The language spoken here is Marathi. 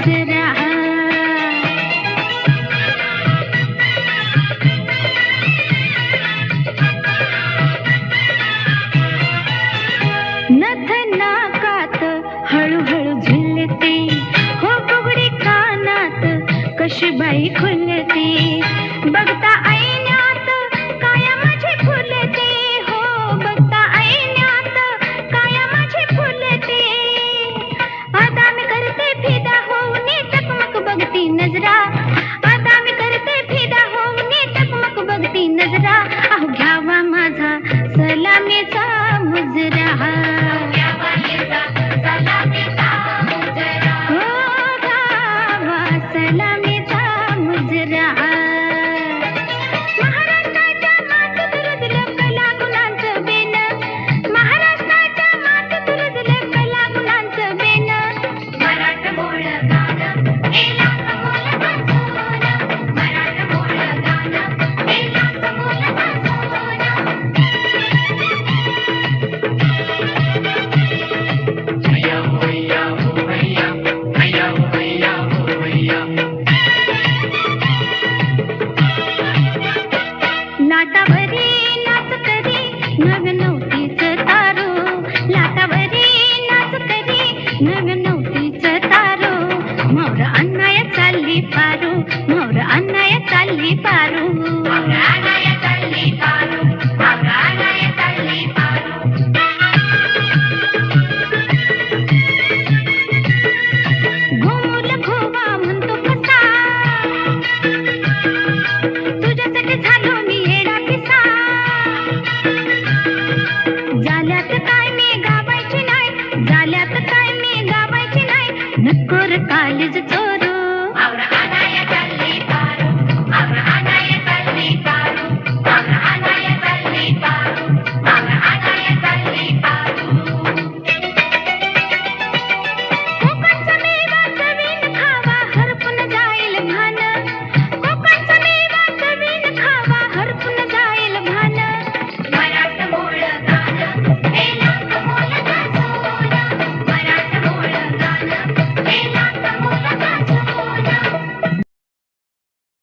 मुजरा नथ नाकात हळूहळू झुलते हो बुगडी कानात कशी बाई खुलते बघता ऐण्यात काया माझी फुलते हो बघता ऐण्यात काया माझी फुलते आता मी करते फिदा होऊन टकमक बघती नजरा आता मी करते फिदा होऊन टकमक बघती नजरा अहो घ्यावा माझा सलामीचा मुजरा लाटावरी नाच करी नव्या नवतीच तारो लाटावरी नाच करी नव्या नवतीच तारो मोर अन्नाय चालली पारू मोर अन्नाय चालली पारू घुमूल घोवा म्हणतो कसा तुझ्यासाठी झालो मी येडा पिसा झाल्यात काय मी गावायची नाही झाल्यात काय मी गावायची नाही नकोर कालीज चोरू